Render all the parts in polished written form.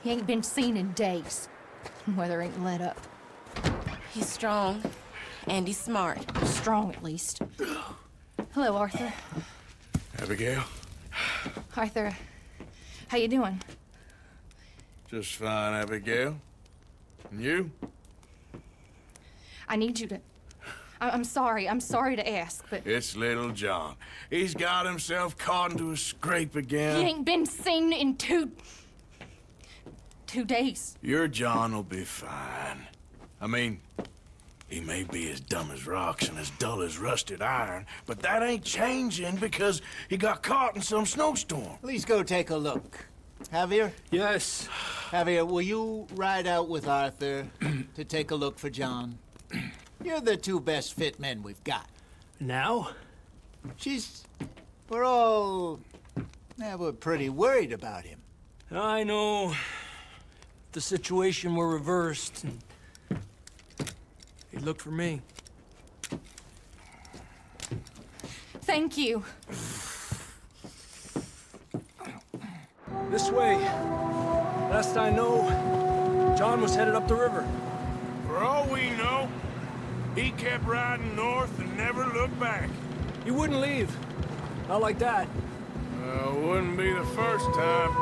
He ain't been seen in days. Weather ain't let up. He's strong, and he's smart. Strong, at least. Hello, Arthur. Abigail? Arthur, how you doing? Just fine, Abigail. And you? I need you to... I'm sorry to ask, but... It's little John. He's got himself caught into a scrape again. He ain't been seen in two days. Your John will be fine. I mean, he may be as dumb as rocks and as dull as rusted iron, but that ain't changing because he got caught in some snowstorm. Please go take a look. Javier? Yes. Javier, will you ride out with Arthur to take a look for John? You're the two best fit men we've got. Now? We're pretty worried about him. I know. If the situation were reversed, and he'd look for me. Thank you. This way. Last I know, John was headed up the river. For all we know, he kept riding north and never looked back. He wouldn't leave. Not like that. Wouldn't be the first time.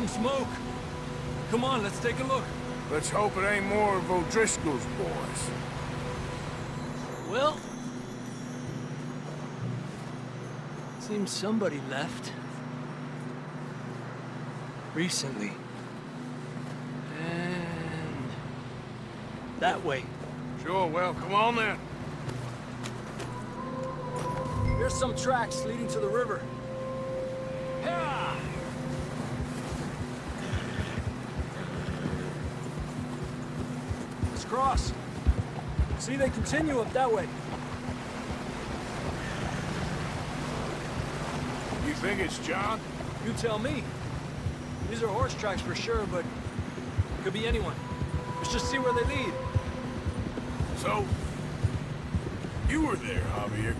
Smoke. Come on, let's take a look. Let's hope it ain't more of O'Driscoll's boys. Well, seems somebody left. Recently. And that way. Sure, well, come on then. Here's some tracks leading to the river. Yeah! Cross. See, they continue up that way. You think it's John? You tell me. These are horse tracks for sure, but could be anyone. Let's just see where they lead. So, you were there, Javier.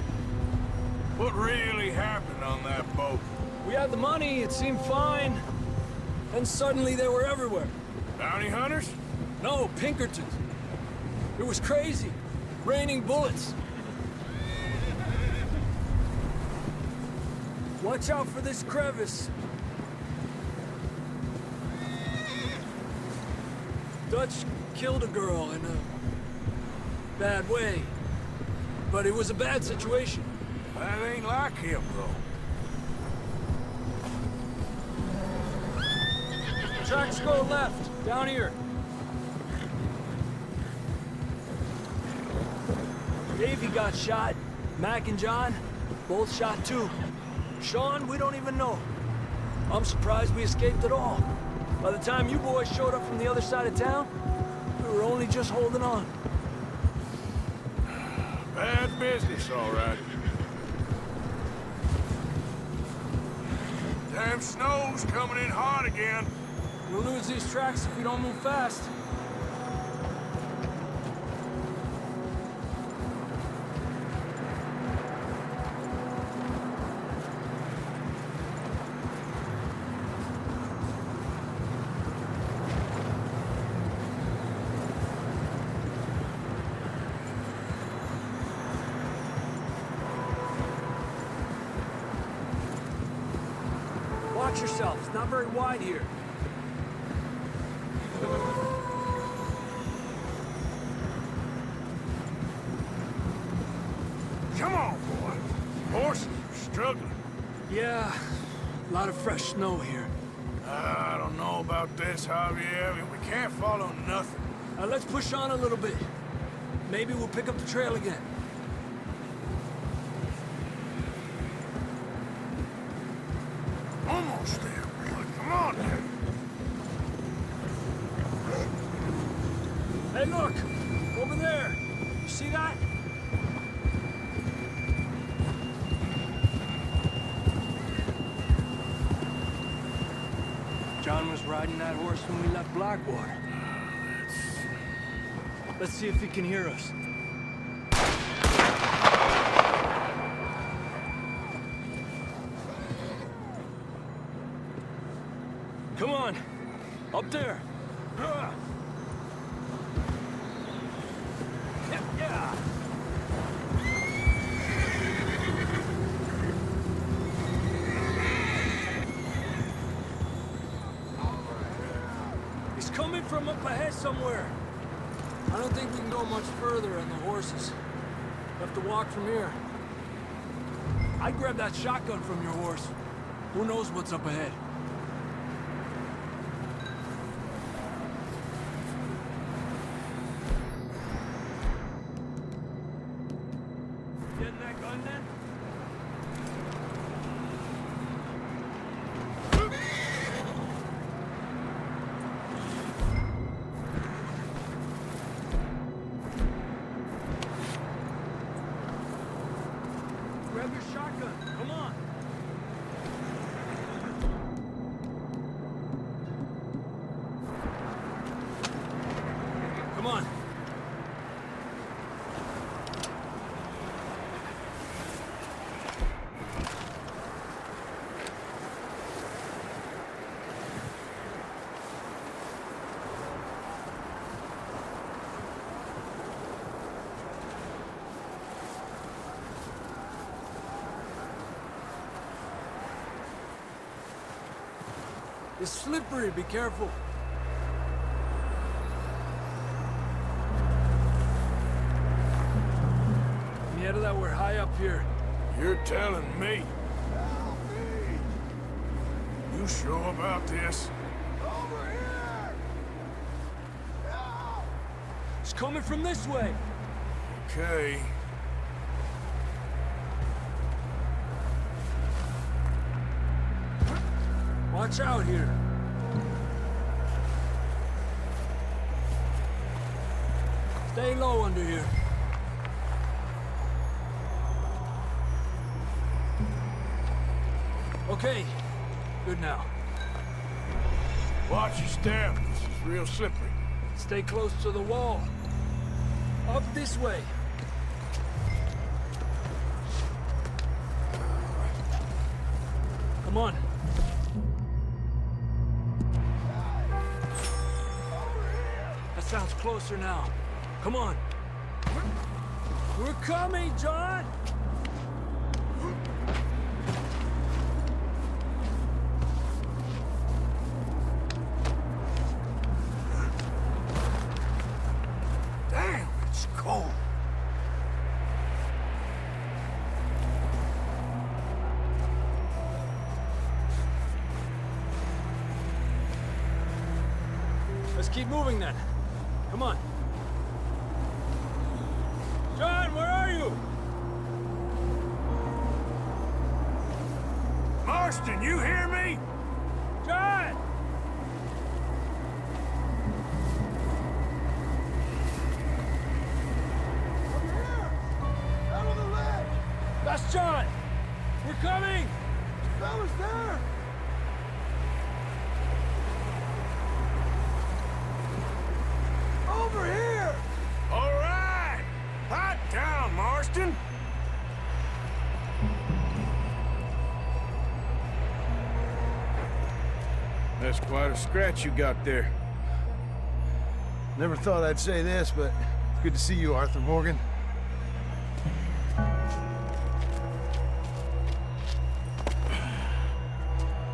What really happened on that boat? We had the money, it seemed fine. Then suddenly they were everywhere. Bounty hunters? No, Pinkertons. It was crazy. Raining bullets. Watch out for this crevice. Dutch killed a girl in a bad way. But it was a bad situation. That ain't like him, though. Tracks go left, down here. Davey got shot. Mac and John, both shot too. Sean, we don't even know. I'm surprised we escaped at all. By the time you boys showed up from the other side of town, we were only just holding on. Bad business, all right. Damn snow's coming in hard again. We'll lose these tracks if we don't move fast. Watch yourself, it's not very wide here. Come on, boy. Horses are struggling. Yeah, a lot of fresh snow here. I don't know about this, Javier. I mean, we can't follow nothing. Let's push on a little bit. Maybe we'll pick up the trail again. Almost there, boy. Come on, now. Hey, look! Over there! You see that? John was riding that horse when we left Blackwater. Let's see if he can hear us. Come on! Up there! Yeah. He's coming from up ahead somewhere. I don't think we can go much further on the horses. We'll have to walk from here. I'd grab that shotgun from your horse. Who knows what's up ahead? Getting that gun then? Grab your shotgun. Come on. Come on. It's slippery, be careful. Nieta, that we're high up here. You're telling me? Help me! You sure about this? Over here! Help! It's coming from this way. Okay. Watch out here. Stay low under here. Okay, good now. Watch your step. This is real slippery. Stay close to the wall. Up this way. Come on. That sounds closer now. Come on. We're coming, John! Damn, it's cold. Let's keep moving then. Come on. John, where are you? Marston, you hear me? John! Over here! Out on the ledge! That's John! We're coming! Fella's there! Over here! All right! Hot down, Marston! That's quite a scratch you got there. Never thought I'd say this, but it's good to see you, Arthur Morgan.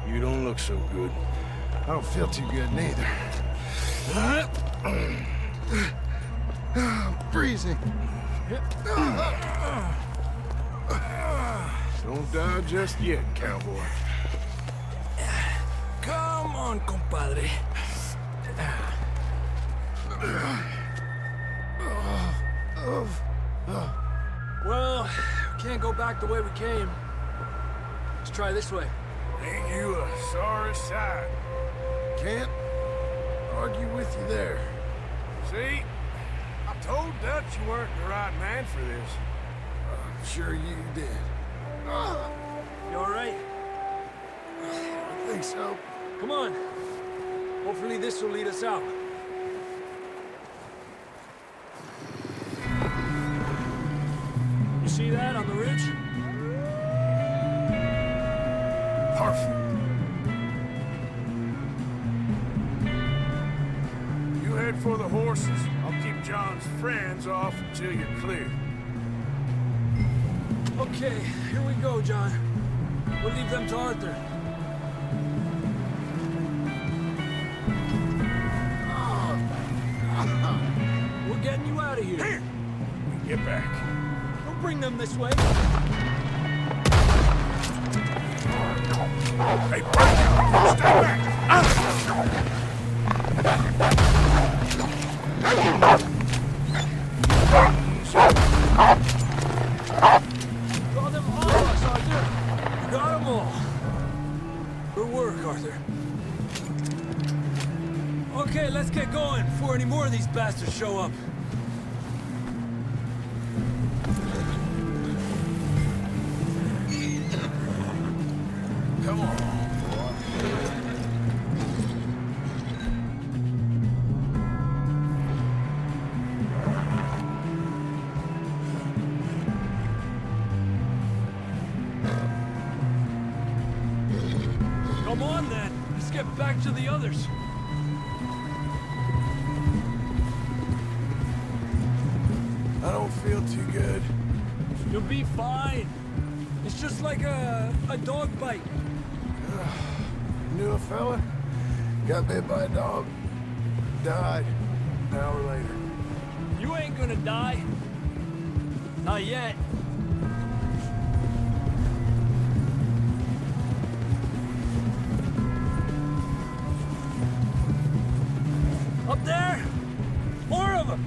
You don't look so good. I don't feel too good neither. I'm freezing. Don't die just yet, cowboy. Come on, compadre. Well, we can't go back the way we came. Let's try this way. Ain't you a sorry sight? Can't argue with you there. See? told Dutch you weren't the right man for this. I'm sure you did. You all right? I think so. Come on. Hopefully this will lead us out. You see that on the ridge? Perfect. You head for the horses. I'll keep John's friends off until you're clear. Okay, here we go, John. We'll leave them to Arthur. We're getting you out of here. Here! Get back. Don't bring them this way. Hey, break it! Stay back! Draw them all of us, Arthur. Got them all. Good work, Arthur. Okay, let's get going before any more of these bastards show up. Come on, boy. Come on, then. Let's get back to the others. I don't feel too good. You'll be fine. It's just like a dog bite. Knew a fella? Got bit by a dog. Died. An hour later. You ain't gonna die. Not yet. Up there! More of them!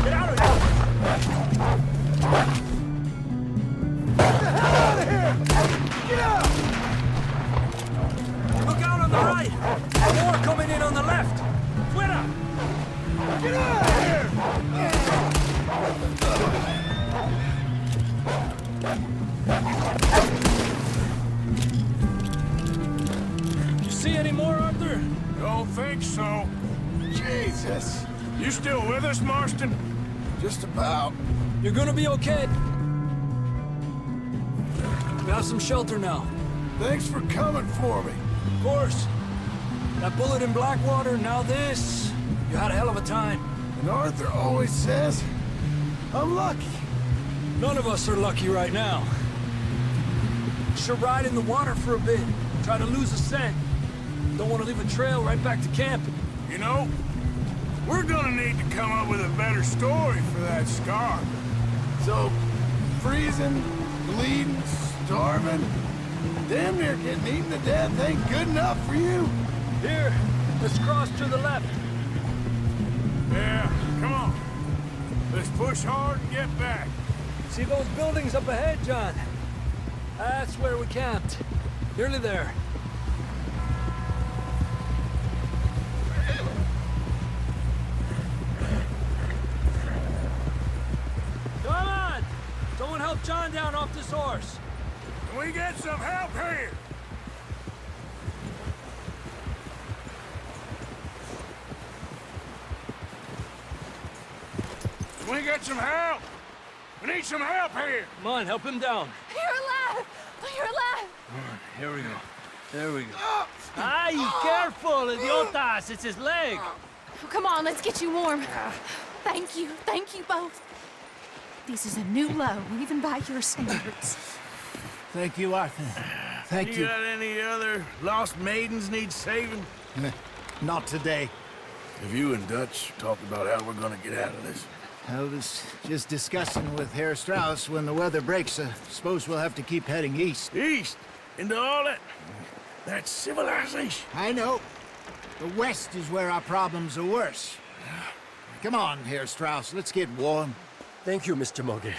Get out of here! Look out on the right! More coming in on the left! Twitter! Get out of here! You see any more, Arthur? Don't think so. Jesus! You still with us, Marston? Just about. You're gonna be okay. We have some shelter now. Thanks for coming for me. Of course. That bullet in Blackwater, now this. You had a hell of a time. And Arthur always says, I'm lucky. None of us are lucky right now. Should ride in the water for a bit. Try to lose a scent. Don't want to leave a trail right back to camp. You know, we're gonna need to come up with a better story for that scar. So, freezing, bleeding, starving, damn near getting eaten to death ain't good enough for you. Here, let's cross to the left. Yeah, come on. Let's push hard and get back. See those buildings up ahead, John? That's where we camped. Nearly there. Come on! Someone help John down off this horse. Can we get some help here? Can we get some help? We need some help here. Come on, help him down. You're alive! You're alive! Here we go. There we go. Ay, careful, idiotas! It's his leg! Come on, let's get you warm. Thank you both. This is a new low, even by your standards. Thank you, Arthur. Thank you. got any other lost maidens need saving? Not today. Have you and Dutch talked about how we're gonna get out of this? I was just discussing with Herr Strauss when the weather breaks. Suppose we'll have to keep heading east. East? Into all that civilization? I know. The west is where our problems are worse. Come on, Herr Strauss, let's get warm. Thank you, Mr. Moget.